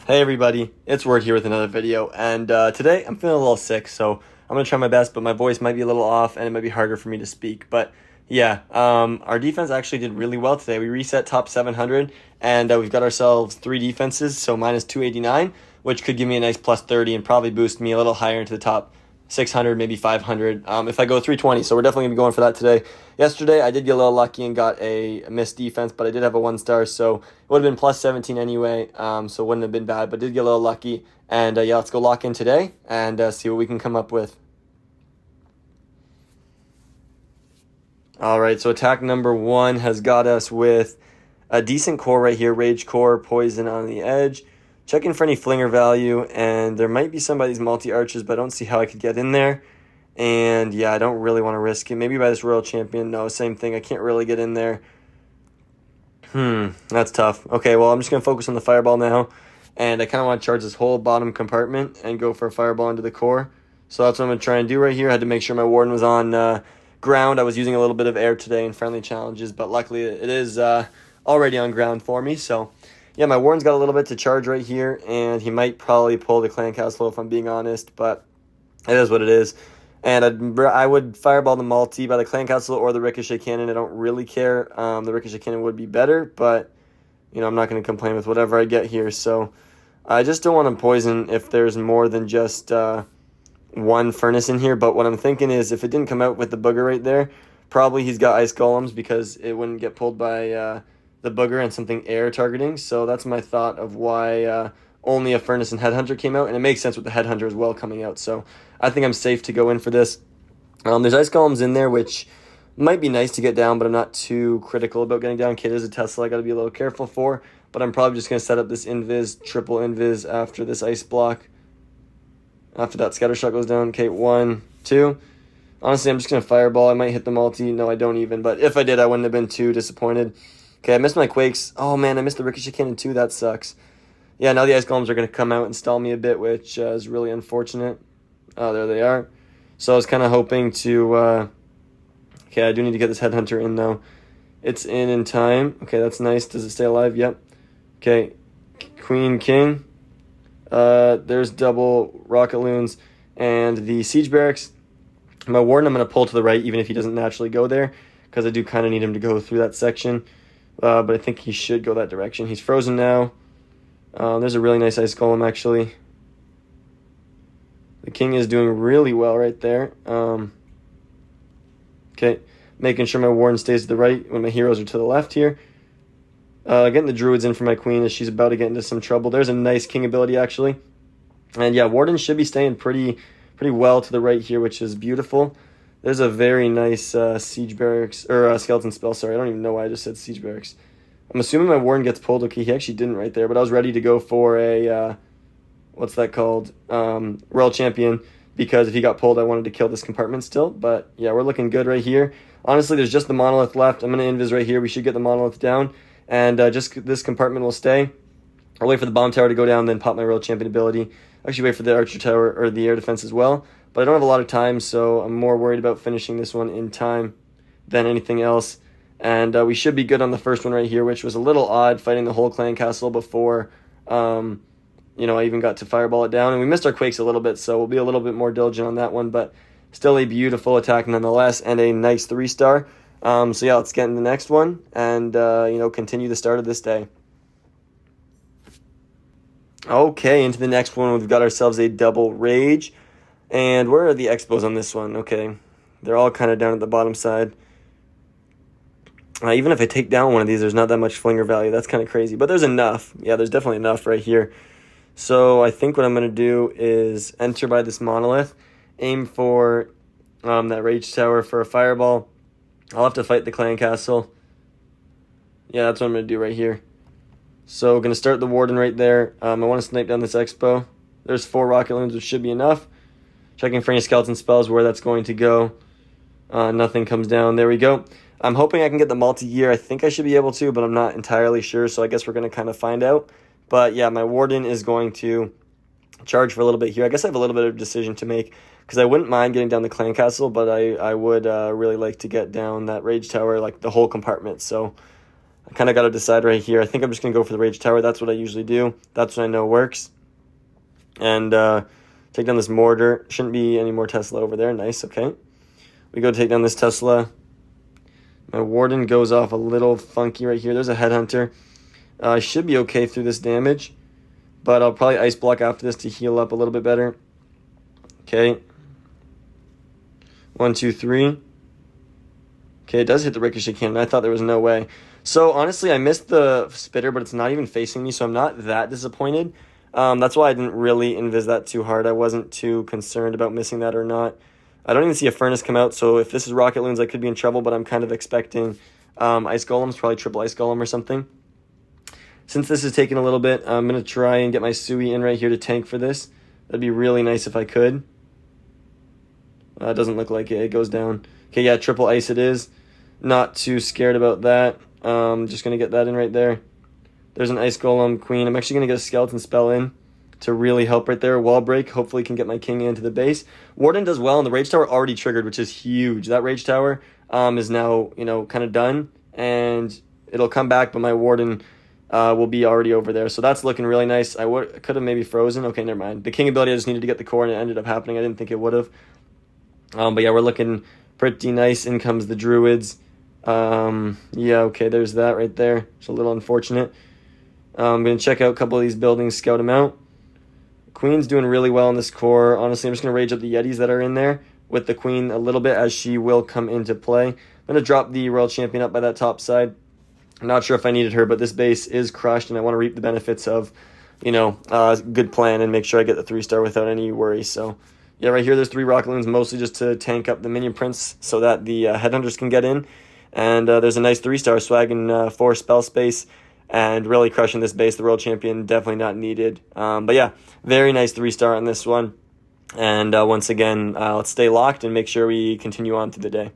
Hey everybody, it's Word here with another video, and today I'm feeling a little sick, so I'm going to try my best, but my voice might be a little off, and it might be harder for me to speak, but yeah, our defense actually did really well today. We reset top 700, and we've got ourselves 3 defenses, so minus 289, which could give me a nice plus 30 and probably boost me a little higher into the top 600, maybe 500, if I go 320, so we're definitely going to be going for that today. Yesterday, I did get a little lucky and got a missed defense, but I did have a 1-star, so it would have been plus 17 anyway, so it wouldn't have been bad, but did get a little lucky, and yeah, let's go lock in today and see what we can come up with. All right, so attack number 1 has got us with a decent core right here, Rage Core, Poison on the edge. Checking for any flinger value, and there might be some by these multi-arches, but I don't see how I could get in there. And yeah, I don't really want to risk it. Maybe by this Royal Champion. No, same thing. I can't really get in there. That's tough. Okay, well, I'm just going to focus on the Fireball now. And I kind of want to charge this whole bottom compartment and go for a Fireball into the core. So that's what I'm going to try and do right here. I had to make sure my Warden was on ground. I was using a little bit of air today in friendly challenges, but luckily it is already on ground for me. So yeah, my Warden's got a little bit to charge right here, and he might probably pull the Clan Castle if I'm being honest, but it is what it is. And I would Fireball the multi by the Clan Castle or the Ricochet Cannon. I don't really care. The Ricochet Cannon would be better, but you know, I'm not going to complain with whatever I get here. So I just don't want to poison if there's more than just one furnace in here. But what I'm thinking is if it didn't come out with the booger right there, probably he's got ice golems because it wouldn't get pulled by the booger and something air targeting. So that's my thought of why only a furnace and headhunter came out, and it makes sense with the headhunter as well coming out. So I think I'm safe to go in for this. There's ice golems in there, which might be nice to get down, but I'm not too critical about getting down. Okay, there's a Tesla I got to be a little careful for, but I'm probably just going to set up this invis, triple invis after this ice block. After that scatter shot goes down. Okay, 1, 2. Honestly, I'm just going to Fireball. I might hit the multi. No, I don't even, but if I did, I wouldn't have been too disappointed. Okay, I missed my Quakes. Oh, man, I missed the Ricochet Cannon too. That sucks. Yeah, now the Ice Golems are going to come out and stall me a bit, which is really unfortunate. Oh, there they are. So I was kind of hoping to... okay, I do need to get this Headhunter in, though. It's in time. Okay, that's nice. Does it stay alive? Yep. Okay, Queen, King. There's double Rocketloons. And the Siege Barracks. My Warden I'm going to pull to the right, even if he doesn't naturally go there, because I do kind of need him to go through that section. But I think he should go that direction. He's frozen now. There's a really nice Ice Golem, actually. The King is doing really well right there. Okay, making sure my Warden stays to the right when my heroes are to the left here. Getting the Druids in for my Queen as she's about to get into some trouble. There's a nice King ability, actually. And yeah, Warden should be staying pretty well to the right here, which is beautiful. There's a very nice Siege Barracks, or Skeleton Spell, sorry. I don't even know why I just said Siege Barracks. I'm assuming my Warden gets pulled. Okay, he actually didn't right there, but I was ready to go for a, what's that called? Royal Champion, because if he got pulled, I wanted to kill this compartment still. But yeah, we're looking good right here. Honestly, there's just the Monolith left. I'm going to invis right here. We should get the Monolith down, and just this compartment will stay. I'll wait for the Bomb Tower to go down, then pop my Royal Champion ability. Actually wait for the Archer Tower, or the Air Defense as well. But I don't have a lot of time, so I'm more worried about finishing this one in time than anything else. And we should be good on the first one right here, which was a little odd, fighting the whole Clan Castle before, I even got to Fireball it down. And we missed our Quakes a little bit, so we'll be a little bit more diligent on that one. But still a beautiful attack nonetheless, and a nice 3-star. So yeah, let's get into the next one and, continue the start of this day. Okay, into the next one, we've got ourselves a double Rage. And where are the Expos on this one? Okay, they're all kind of down at the bottom side. Even if I take down one of these, there's not that much flinger value. That's kind of crazy, but there's enough. Yeah, there's definitely enough right here. So I think what I'm going to do is enter by this Monolith, aim for that Rage Tower for a Fireball. I'll have to fight the Clan Castle. Yeah, that's what I'm going to do right here. So going to start the Warden right there. I want to snipe down this Expo. There's 4 Rocketloons, which should be enough. Checking for any Skeleton Spells, where that's going to go. Nothing comes down. There we go. I'm hoping I can get the multi-year. I think I should be able to, but I'm not entirely sure, so I guess we're going to kind of find out. But yeah, my Warden is going to charge for a little bit here. I guess I have a little bit of decision to make, because I wouldn't mind getting down the Clan Castle, but I would really like to get down that Rage Tower, like the whole compartment. So I kind of got to decide right here. I think I'm just going to go for the Rage Tower. That's what I usually do. That's what I know works. And take down this mortar. Shouldn't be any more Tesla over there. Nice, okay. We go take down this Tesla. My Warden goes off a little funky right here. There's a Headhunter. I should be okay through this damage, but I'll probably Ice Block after this to heal up a little bit better. Okay. 1, 2, 3. Okay, it does hit the Ricochet Cannon. I thought there was no way. So, honestly, I missed the Spitter, but it's not even facing me, so I'm not that disappointed. That's why I didn't really invis that too hard. I wasn't too concerned about missing that or not. I don't even see a Furnace come out, so if this is Rocketloons, I could be in trouble, but I'm kind of expecting Ice Golems, probably triple Ice Golem or something. Since this is taking a little bit, I'm going to try and get my Sui in right here to tank for this. That'd be really nice if I could. It doesn't look like it. It goes down. Okay, yeah, triple ice it is. Not too scared about that. Just going to get that in right there. There's an Ice Golem Queen. I'm actually going to get a Skeleton Spell in to really help right there. Wall break. Hopefully can get my king into the base. Warden does well, and the Rage Tower already triggered, which is huge. That Rage Tower is now, kind of done, and it'll come back, but my Warden will be already over there. So that's looking really nice. I could have maybe frozen. Okay, never mind. The king ability, I just needed to get the core, and it ended up happening. I didn't think it would have. But yeah, we're looking pretty nice. In comes the Druids. Yeah, okay, there's that right there. It's a little unfortunate. I'm going to check out a couple of these buildings, scout them out. Queen's doing really well in this core. Honestly, I'm just going to rage up the Yetis that are in there with the Queen a little bit, as she will come into play. I'm going to drop the Royal Champion up by that top side. I'm not sure if I needed her, but this base is crushed, and I want to reap the benefits of, good plan and make sure I get the 3-star without any worry. So, yeah, right here there's 3 Rocketloons, mostly just to tank up the Minion Prince so that the Headhunters can get in. And there's a nice 3-star swagging 4 spell space and really crushing this base. The World Champion definitely not needed. But yeah, very nice 3-star on this one. And once again, let's stay locked and make sure we continue on through the day.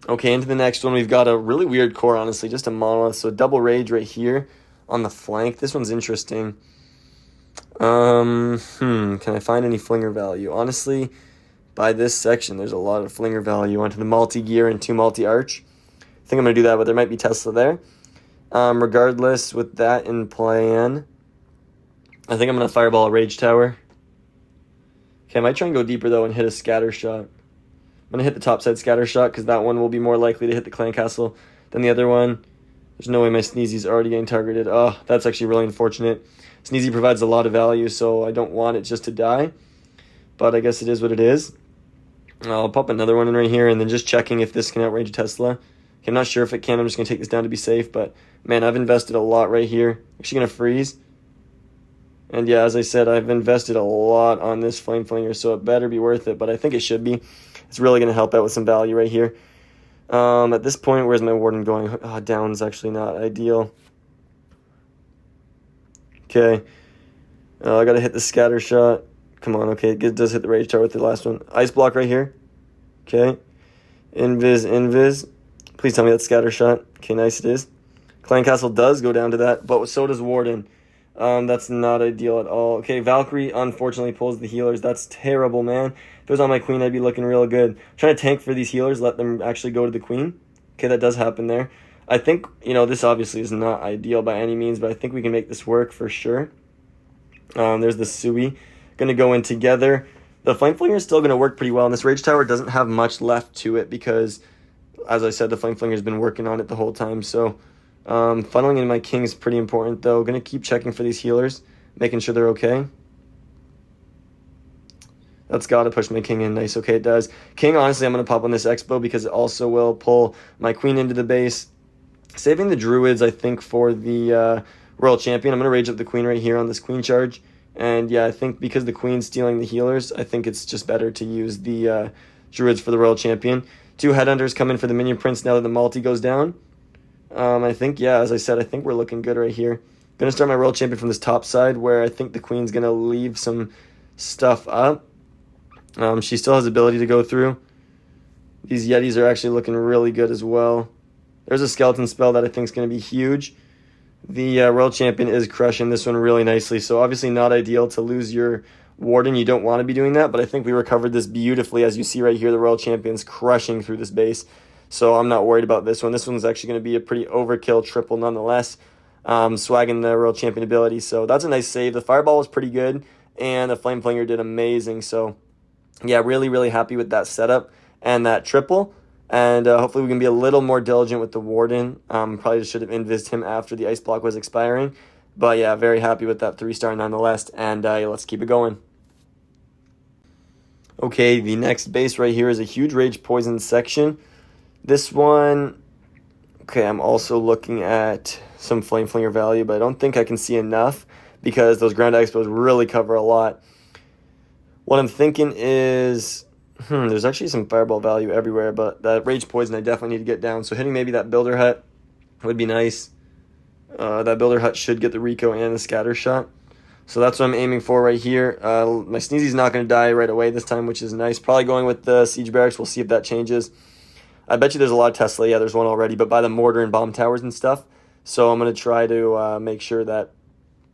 Okay, into the next one, we've got a really weird core, honestly, just a monolith. So double rage right here on the flank. This one's interesting. Can I find any flinger value? Honestly, by this section, there's a lot of flinger value onto the multi-gear and 2 multi-arch. I think I'm going to do that, but there might be Tesla there. Regardless, with that in plan, I think I'm going to fireball a Rage Tower. Okay, I might try and go deeper, though, and hit a scatter shot. I'm going to hit the top side scatter shot because that one will be more likely to hit the clan castle than the other one. There's no way my Sneezy's already getting targeted. Oh, that's actually really unfortunate. Sneezy provides a lot of value, so I don't want it just to die. But I guess it is what it is. I'll pop another one in right here and then just checking if this can outrage a Tesla. Okay, I'm not sure if it can. I'm just going to take this down to be safe. But, man, I've invested a lot right here. Actually going to freeze. And, yeah, as I said, I've invested a lot on this Flame Flinger, so it better be worth it. But I think it should be. It's really going to help out with some value right here. At this point, where's my Warden going? Oh, down's actually not ideal. Okay. I got to hit the scatter shot. Come on, okay. It does hit the Rage Tower with the last one. Ice block right here. Okay. Invis. Please tell me that's scatter shot. Okay, nice it is. Clan Castle does go down to that, but so does Warden. That's not ideal at all. Okay, Valkyrie unfortunately pulls the healers. That's terrible, man. If it was on my Queen, I'd be looking real good. I'm trying to tank for these healers, let them actually go to the Queen. Okay, that does happen there. I think, this obviously is not ideal by any means, but I think we can make this work for sure. There's the Sui. Going to go in together. The Flame Flinger is still going to work pretty well, and this Rage Tower doesn't have much left to it because, as I said, the Flame Flinger has been working on it the whole time. So, funneling in my King is pretty important, though. Going to keep checking for these healers, making sure they're okay. That's got to push my King in. Nice. Okay, it does. King, honestly, I'm going to pop on this Expo because it also will pull my Queen into the base. Saving the Druids, I think, for the Royal Champion. I'm going to rage up the Queen right here on this Queen charge. And yeah, I think because the Queen's stealing the healers, I think it's just better to use the Druids for the Royal Champion. 2 Headhunters come in for the Minion Prince now that the multi goes down. I think, yeah, as I said, I think we're looking good right here. Going to start my Royal Champion from this top side where I think the Queen's going to leave some stuff up. She still has ability to go through. These Yetis are actually looking really good as well. There's a Skeleton spell that I think is going to be huge. The Royal Champion is crushing this one really nicely. So obviously not ideal to lose your Warden. You don't want to be doing that, but I think we recovered this beautifully. As you see right here, the Royal Champion's crushing through this base. so I'm not worried about this one. This one's actually going to be a pretty overkill triple nonetheless, swagging the World Champion ability. So that's a nice save. The Fireball was pretty good, and the Flame Flinger did amazing. So yeah, really, really happy with that setup and that triple. And hopefully we can be a little more diligent with the Warden. Probably should have invised him after the Ice Block was expiring. But yeah, very happy with that 3-star nonetheless. And yeah, let's keep it going. Okay, the next base right here is a huge Rage Poison section. This one, okay, I'm also looking at some Flame Flinger value, but I don't think I can see enough because those Ground Expos really cover a lot. What I'm thinking is, there's actually some Fireball value everywhere, but that Rage Poison I definitely need to get down. So hitting maybe that Builder Hut would be nice. That Builder Hut should get the Rico and the Scatter Shot. So that's what I'm aiming for right here. My Sneezy's not going to die right away this time, which is nice. Probably going with the Siege Barracks. We'll see if that changes. I bet you there's a lot of Tesla. Yeah, there's one already, but by the mortar and bomb towers and stuff. So I'm going to try to make sure that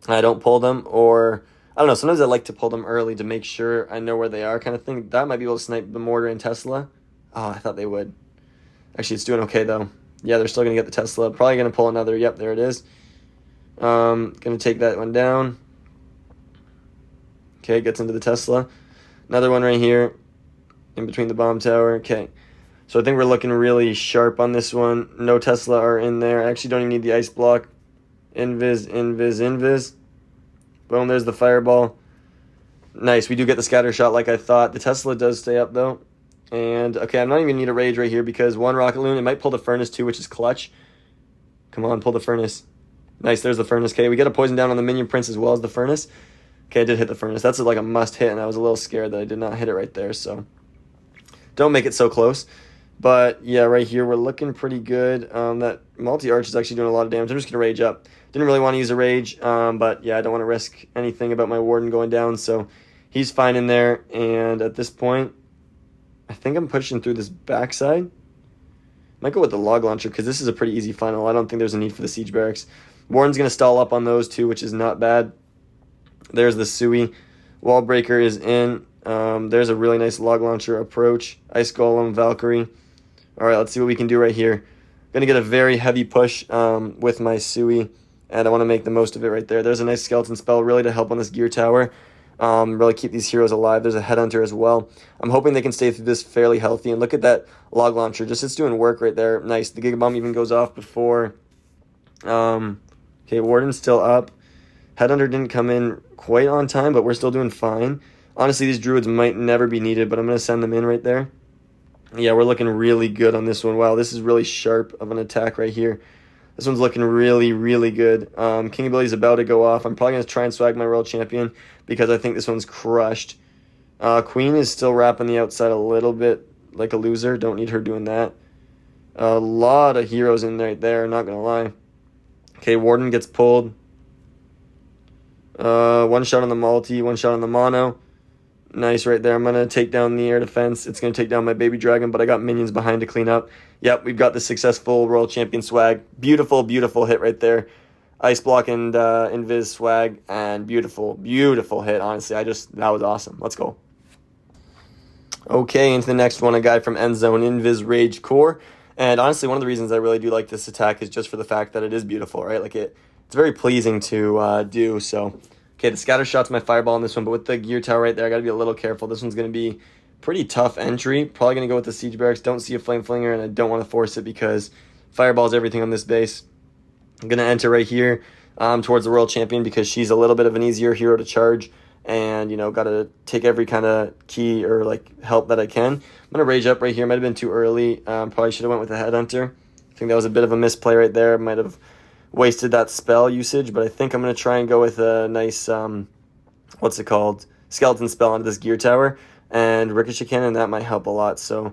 I don't pull them, or I don't know. Sometimes I like to pull them early to make sure I know where they are, kind of thing. That might be able to snipe the mortar and Tesla. Oh, I thought they would. Actually, it's doing okay though. Yeah, they're still going to get the Tesla. Probably going to pull another. Yep, there it is. Going to take that one down. Okay, gets into the Tesla. Another one right here in between the bomb tower. Okay. So I think we're looking really sharp on this one. No Tesla are in there. I actually don't even need the Ice Block. Invis. Boom, there's the Fireball. Nice, we do get the Scatter Shot like I thought. The Tesla does stay up though. And, okay, I'm not even going to need a Rage right here because one Rocketloon, it might pull the Furnace too, which is clutch. Come on, pull the Furnace. Nice, there's the Furnace. Okay, we get a Poison down on the Minion Prince as well as the Furnace. Okay, I did hit the Furnace. That's like a must hit, and I was a little scared that I did not hit it right there, so don't make it so close. But yeah, right here we're looking pretty good. That multi-arch is actually doing a lot of damage. I'm just going to Rage up. Didn't really want to use a Rage, but yeah, I don't want to risk anything about my Warden going down, so he's fine in there. And at this point, I think I'm pushing through this backside. Might go with the Log Launcher because this is a pretty easy final. I don't think there's a need for the Siege Barracks. Warden's going to stall up on those two, which is not bad. There's the Sui. Wall Breaker is in. There's a really nice Log Launcher approach. Ice Golem, Valkyrie. All right, let's see what we can do right here. Going to get a very heavy push with my Sui, and I want to make the most of it right there. There's a nice Skeleton Spell really to help on this Gear Tower. Really keep these heroes alive. There's a Headhunter as well. I'm hoping they can stay through this fairly healthy. And look at that Log Launcher. Just it's doing work right there. Nice. The Giga Bomb even goes off before. Okay, Warden's still up. Headhunter didn't come in quite on time, but we're still doing fine. Honestly, these Druids might never be needed, but I'm going to send them in right there. Yeah, we're looking really good on this one. Wow, this is really sharp of an attack right here. This one's looking really, really good. King Ability's about to go off. I'm probably going to try and swag my World Champion because I think this one's crushed. Queen is still wrapping the outside a little bit like a loser. Don't need her doing that. A lot of heroes in right there, not going to lie. Okay, Warden gets pulled. One shot on the multi, one shot on the mono. Nice right there. I'm going to take down the air defense. It's going to take down my baby dragon, but I got minions behind to clean up. Yep, we've got the successful World Champion swag. Beautiful, beautiful hit right there. Ice Block and Invis swag, and beautiful, beautiful hit, honestly. That was awesome. Let's go. Okay, into the next one, a guy from End Zone, Invis Rage Core. And honestly, one of the reasons I really do like this attack is just for the fact that it is beautiful, right? Like it's very pleasing to do, so... Okay, the Scatter Shot's my Fireball on this one, but with the Gear Tower right there, I got to be a little careful. This one's going to be pretty tough entry. Probably going to go with the Siege Barracks. Don't see a Flame Flinger, and I don't want to force it because Fireball's everything on this base. I'm going to enter right here towards the World Champion because she's a little bit of an easier hero to charge, and, you know, got to take every kind of key or, like, help that I can. I'm going to Rage up right here. Might have been too early. Probably should have went with the Headhunter. I think that was a bit of a misplay right there. Might have wasted that spell usage, but I think I'm going to try and go with a nice, skeleton spell onto this Gear Tower, and Ricochet Cannon, that might help a lot, so I'm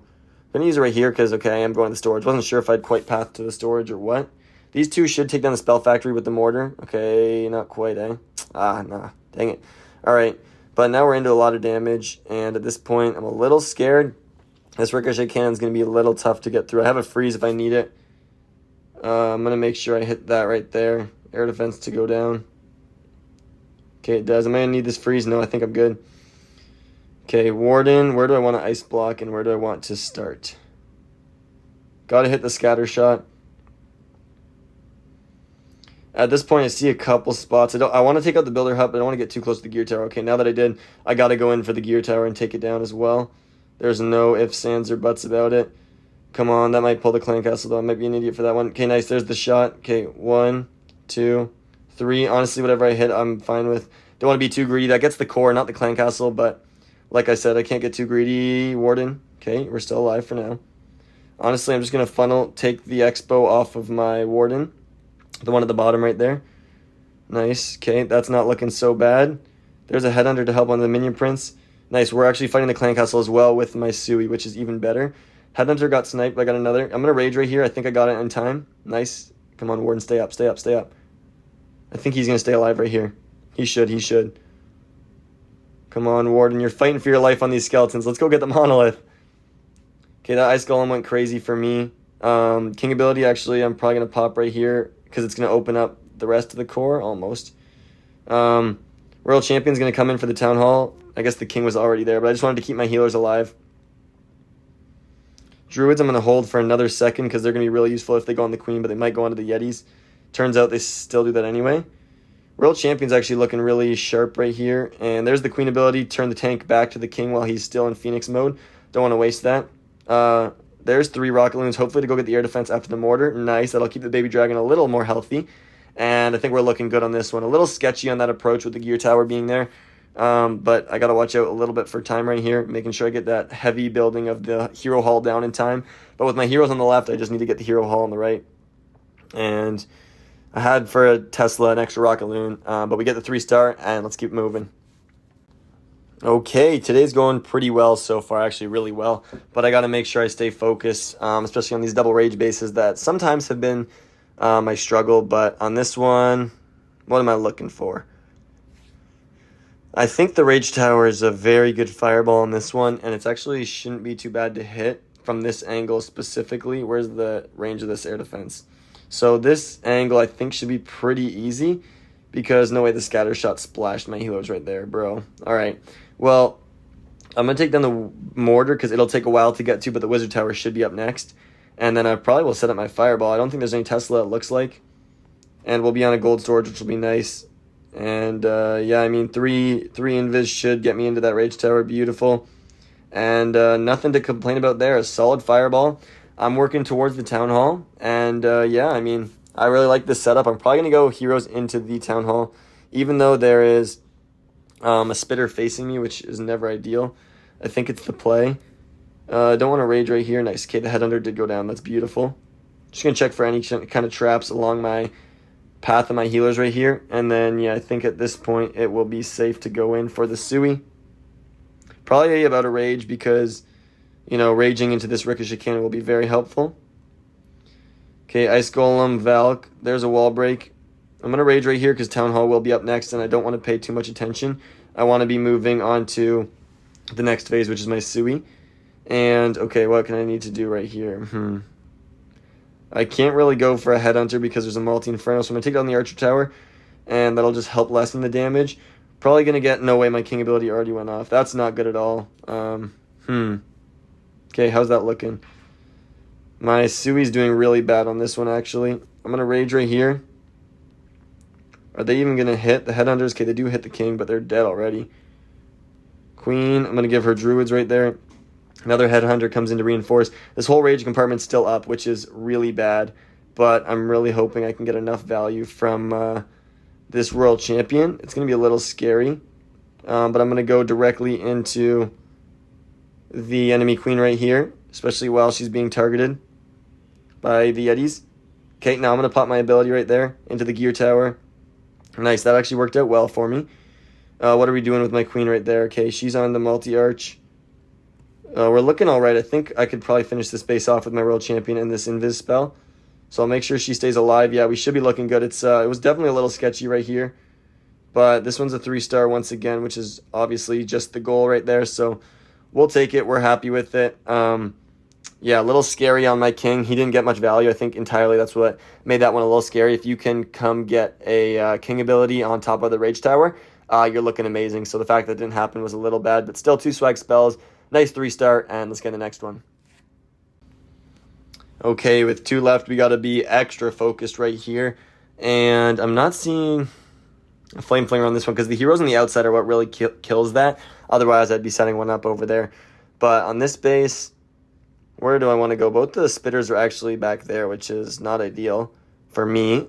going to use it right here, because, okay, I am going to the storage. Wasn't sure if I'd quite path to the storage or what. These two should take down the Spell Factory with the mortar. Okay, not quite, eh? Nah, dang it. Alright, but now we're into a lot of damage, and at this point, I'm a little scared. This Ricochet Cannon is going to be a little tough to get through. I have a freeze if I need it. I'm going to make sure I hit that right there. Air defense to go down. Okay, it does. Am I going to need this freeze? No, I think I'm good. Okay, Warden. Where do I want to Ice Block and where do I want to start? Got to hit the scatter shot. At this point, I see a couple spots. I want to take out the builder hut, but I don't want to get too close to the gear tower. Okay, now that I did, I got to go in for the gear tower and take it down as well. There's no ifs, ands, or buts about it. Come on, that might pull the clan castle, though. I might be an idiot for that one. Okay, nice. There's the shot. Okay, 1, 2, 3. Honestly, whatever I hit, I'm fine with. Don't want to be too greedy. That gets the core, not the clan castle, but like I said, I can't get too greedy. Warden. Okay, we're still alive for now. Honestly, I'm just going to take the expo off of my warden. The one at the bottom right there. Nice. Okay, that's not looking so bad. There's a headhunter to help on the minion prince. Nice. We're actually fighting the clan castle as well with my Sui, which is even better. Headhunter got sniped. I got another. I'm going to rage right here. I think I got it in time. Nice. Come on, warden. Stay up. Stay up. Stay up. I think he's going to stay alive right here. He should. He should. Come on, warden. You're fighting for your life on these skeletons. Let's go get the monolith. Okay, that ice golem went crazy for me. King ability, actually, I'm probably going to pop right here because it's going to open up the rest of the core, almost. Royal Champion's going to come in for the Town Hall. I guess the king was already there, but I just wanted to keep my healers alive. Druids, I'm going to hold for another second because they're going to be really useful if they go on the queen, but they might go onto the Yetis. Turns out they still do that anyway. Royal Champion's actually looking really sharp right here. And there's the queen ability, turn the tank back to the king while he's still in Phoenix mode. Don't want to waste that. There's 3 Rocketloons, hopefully to go get the air defense after the mortar. Nice, that'll keep the baby dragon a little more healthy. And I think we're looking good on this one. A little sketchy on that approach with the gear tower being there. But I got to watch out a little bit for time right here, making sure I get that heavy building of the hero hall down in time. But with my heroes on the left, I just need to get the hero hall on the right. And I had for a Tesla an extra Rocketloon, but we get the 3-star, and let's keep moving. Okay, today's going pretty well so far, actually really well. But I got to make sure I stay focused, especially on these double rage bases that sometimes have been my struggle. But on this one, what am I looking for? I think the rage tower is a very good fireball on this one, and it's actually shouldn't be too bad to hit from this angle specifically. Where's the range of this air defense? So this angle I think should be pretty easy because no way the scatter shot splashed my healers right there, bro. All right. Well, I'm going to take down the mortar because it'll take a while to get to, but the wizard tower should be up next. And then I probably will set up my fireball. I don't think there's any Tesla, it looks like. And we'll be on a gold storage, which will be nice. And, yeah, I mean, 3 invis should get me into that rage tower. Beautiful. And nothing to complain about there. A solid fireball. I'm working towards the town hall. And, yeah, I mean, I really like this setup. I'm probably going to go heroes into the town hall, even though there is a spitter facing me, which is never ideal. I think it's the play. Don't want to rage right here. Nice. Okay, the headhunter did go down. That's beautiful. Just going to check for any kind of traps along my path of my healers right here. And then, yeah, I think at this point it will be safe to go in for the Sui. Probably about a rage because, you know, raging into this ricochet cannon will be very helpful. Okay, Ice Golem, Valk. There's a wall break. I'm going to rage right here because Town Hall will be up next, and I don't want to pay too much attention. I want to be moving on to the next phase, which is my Sui. And, okay, what can I need to do right here? I can't really go for a headhunter because there's a multi-inferno, so I'm going to take down the archer tower, and that'll just help lessen the damage. Probably going to get... No way, my king ability already went off. That's not good at all. Okay, how's that looking? My Sui's doing really bad on this one, actually. I'm going to rage right here. Are they even going to hit the headhunters? Okay, they do hit the king, but they're dead already. Queen, I'm going to give her druids right there. Another headhunter comes in to reinforce. This whole rage compartment's still up, which is really bad. But I'm really hoping I can get enough value from this Royal Champion. It's going to be a little scary. But I'm going to go directly into the enemy queen right here, especially while she's being targeted by the Yetis. Okay, now I'm going to pop my ability right there into the gear tower. Nice, that actually worked out well for me. What are we doing with my queen right there? Okay, she's on the multi-arch. We're looking all right. I think I could probably finish this base off with my Royal Champion and this Invis spell. So I'll make sure she stays alive. Yeah, we should be looking good. It was definitely a little sketchy right here. But this one's a 3-star once again, which is obviously just the goal right there. So we'll take it. We're happy with it. Yeah, a little scary on my king. He didn't get much value. I think entirely that's what made that one a little scary. If you can come get a king ability on top of the rage tower, you're looking amazing. So the fact that didn't happen was a little bad, but still 2 swag spells. Nice 3-star, and let's get the next one. Okay, with 2 left, we got to be extra focused right here. And I'm not seeing a Flame Flinger on this one because the heroes on the outside are what really kills that. Otherwise, I'd be setting one up over there. But on this base, where do I want to go? Both the spitters are actually back there, which is not ideal for me.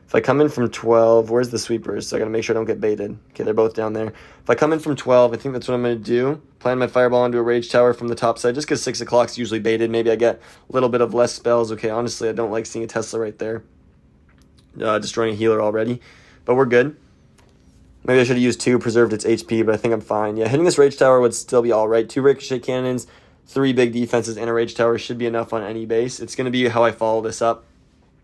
If I come in from 12, where's the sweepers? So I got to make sure I don't get baited. Okay, they're both down there. If I come in from 12, I think that's what I'm going to do. Plan my fireball onto a rage tower from the top side, just because 6 o'clock's usually baited. Maybe I get a little bit of less spells. Okay, honestly, I don't like seeing a Tesla right there. Destroying a healer already. But we're good. Maybe I should have used 2, preserved its HP, but I think I'm fine. Yeah, hitting this rage tower would still be all right. 2 ricochet cannons, 3 big defenses, and a rage tower should be enough on any base. It's going to be how I follow this up.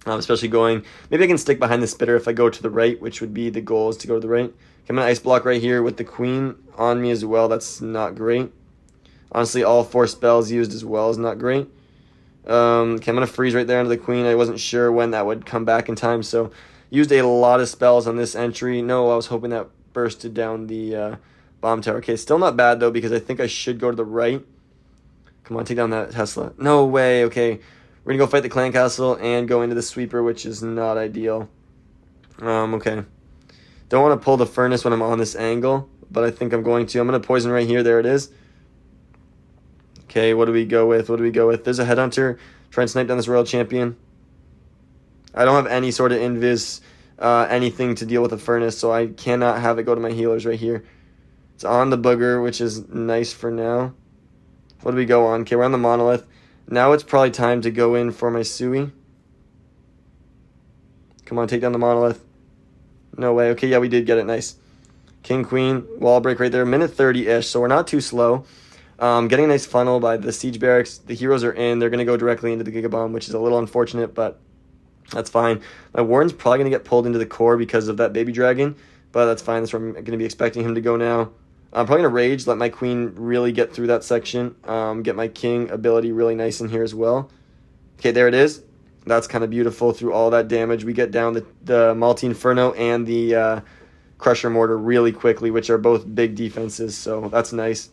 Especially going, maybe I can stick behind the spitter if I go to the right, which would be the goal, is to go to the right. Okay, I'm going to ice block right here with the queen on me as well. That's not great. Honestly, all 4 spells used as well is not great. Okay, I'm going to freeze right there under the queen. I wasn't sure when that would come back in time, so used a lot of spells on this entry. No, I was hoping that bursted down the bomb tower. Okay, still not bad, though, because I think I should go to the right. Come on, take down that Tesla. No way, okay. We're going to go fight the clan castle and go into the sweeper, which is not ideal. Okay. Don't want to pull the furnace when I'm on this angle, but I think I'm going to. I'm going to poison right here. There it is. Okay, what do we go with? What do we go with? There's a headhunter. Try and snipe down this royal champion. I don't have any sort of invis, anything to deal with the furnace, so I cannot have it go to my healers right here. It's on the booger, which is nice for now. What do we go on? Okay, we're on the monolith. Now it's probably time to go in for my Sui. Come on, take down the monolith. No way. Okay, yeah, we did get it. Nice. King, queen, wall break right there. Minute 30-ish, so we're not too slow. Getting a nice funnel by the siege barracks. The heroes are in. They're going to go directly into the Gigabomb, which is a little unfortunate, but that's fine. My warden's probably going to get pulled into the core because of that baby dragon, but that's fine. That's where I'm going to be expecting him to go now. I'm probably going to rage, let my queen really get through that section. Get my king ability really nice in here as well. Okay, there it is. That's kind of beautiful through all that damage. We get down the Multi-Inferno and the Crusher Mortar really quickly, which are both big defenses, so that's nice.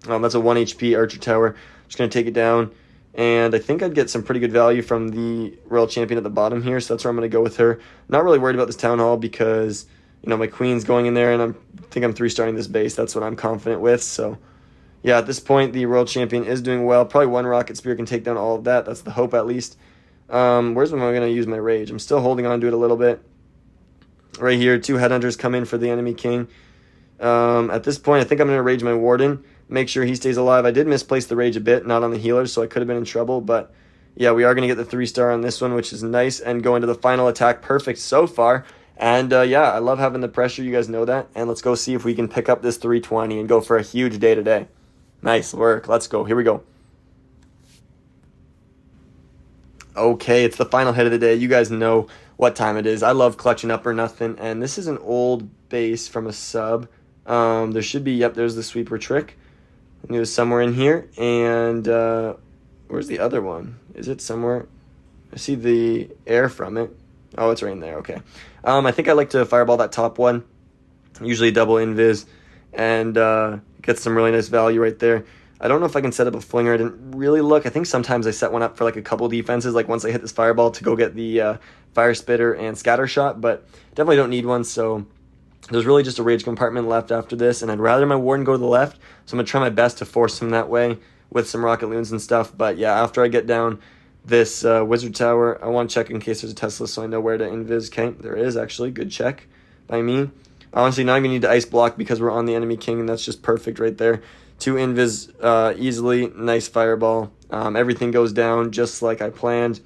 That's a 1 HP Archer Tower. Just going to take it down. And I think I'd get some pretty good value from the Royal Champion at the bottom here, so that's where I'm going to go with her. Not really worried about this Town Hall because, you know, my queen's going in there, and I think I'm 3-starring this base. That's what I'm confident with. So, yeah, at this point, the Royal Champion is doing well. Probably 1 Rocket Spear can take down all of that. That's the hope, at least. Where's when I'm going to use my Rage? I'm still holding on to it a little bit. Right here, 2 Headhunters come in for the enemy king. At this point, I think I'm going to Rage my Warden. Make sure he stays alive. I did misplace the Rage a bit, not on the healers, so I could have been in trouble. But, yeah, we are going to get the 3-star on this one, which is nice, and go into the final attack. Perfect so far. And, yeah, I love having the pressure. You guys know that. And let's go see if we can pick up this 320 and go for a huge day today. Nice work. Let's go. Here we go. Okay, it's the final hit of the day. You guys know what time it is. I love clutching up or nothing. And this is an old base from a sub. There should be, yep, there's the sweeper trick. I knew it was somewhere in here. And where's the other one? Is it somewhere? I see the air from it. Oh, it's right in there. Okay. I think I like to fireball that top one. Usually double invis. And get some really nice value right there. I don't know if I can set up a flinger. I didn't really look. I think sometimes I set one up for like a couple defenses, like once I hit this fireball to go get the fire spitter and scatter shot, but definitely don't need one. So there's really just a rage compartment left after this, and I'd rather my warden go to the left, so I'm going to try my best to force him that way with some Rocketloons and stuff. But yeah, after I get down this wizard tower, I want to check in case there's a Tesla so I know where to invis. Okay, there is actually. Good check by me. Honestly, not even need to ice block because we're on the enemy king, and that's just perfect right there. 2 invis easily. Nice fireball. Everything goes down just like I planned.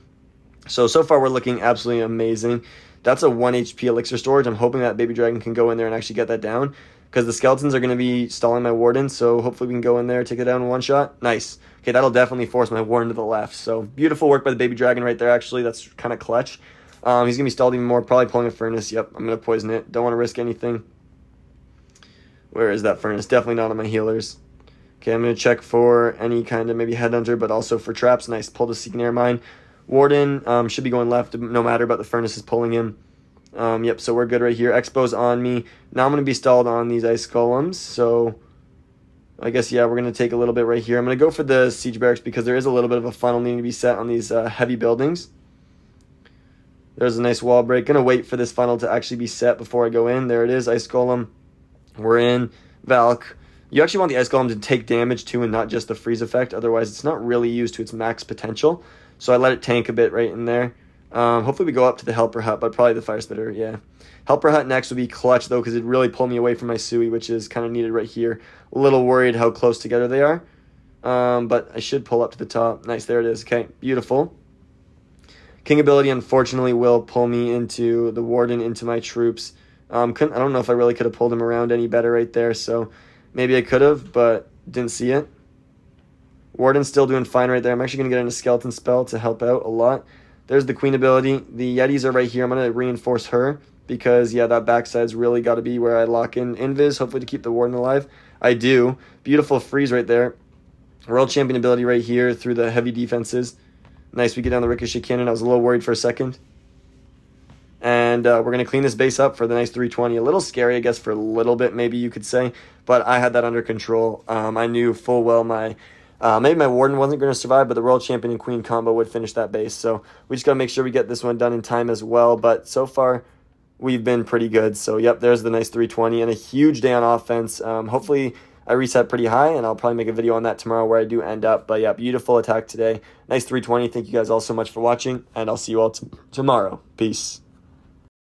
So far we're looking absolutely amazing. That's a 1 HP elixir storage. I'm hoping that baby dragon can go in there and actually get that down because the skeletons are going to be stalling my warden. So hopefully we can go in there, take it down in 1 shot. Nice. Okay, that'll definitely force my warden to the left. So beautiful work by the baby dragon right there, actually. That's kind of clutch. He's going to be stalled even more, probably pulling a furnace. Yep, I'm going to poison it. Don't want to risk anything. Where is that furnace? Definitely not on my healers. Okay, I'm going to check for any kind of maybe headhunter, but also for traps. Nice, pulled a Seeking Air Mine. Warden should be going left no matter, but the furnace is pulling him. Yep, so we're good right here. Expo's on me. Now I'm going to be stalled on these ice golems, so I guess, yeah, we're going to take a little bit right here. I'm going to go for the siege barracks because there is a little bit of a funnel needing to be set on these heavy buildings. There's a nice wall break. Going to wait for this funnel to actually be set before I go in. There it is, Ice Golem. We're in. Valk. You actually want the Ice Golem to take damage too and not just the freeze effect. Otherwise, it's not really used to its max potential. So I let it tank a bit right in there. Hopefully we go up to the Helper Hut, but probably the Fire Spitter, yeah. Helper Hut next would be clutch, though, because it really pulled me away from my Sui, which is kind of needed right here. A little worried how close together they are. But I should pull up to the top. Nice, there it is. Okay, beautiful. King ability, unfortunately, will pull me into the Warden, into my troops. I don't know if I really could have pulled him around any better right there, so maybe I could have, but didn't see it. Warden's still doing fine right there. I'm actually going to get in a Skeleton spell to help out a lot. There's the Queen ability. The Yetis are right here. I'm going to reinforce her because, yeah, that backside's really got to be where I lock in Invis, hopefully to keep the Warden alive. I do. Beautiful freeze right there. World Champion ability right here through the heavy defenses. Nice, we get down the Ricochet Cannon. I was a little worried for a second. And we're going to clean this base up for the nice 320. A little scary, I guess, for a little bit, maybe you could say. But I had that under control. I knew full well maybe my Warden wasn't going to survive, but the World Champion and Queen combo would finish that base. So we just got to make sure we get this one done in time as well. But so far, we've been pretty good. So, yep, there's the nice 320 and a huge day on offense. Hopefully, I reset pretty high, and I'll probably make a video on that tomorrow where I do end up. But, yeah, beautiful attack today. Nice 320. Thank you guys all so much for watching, and I'll see you all tomorrow. Peace.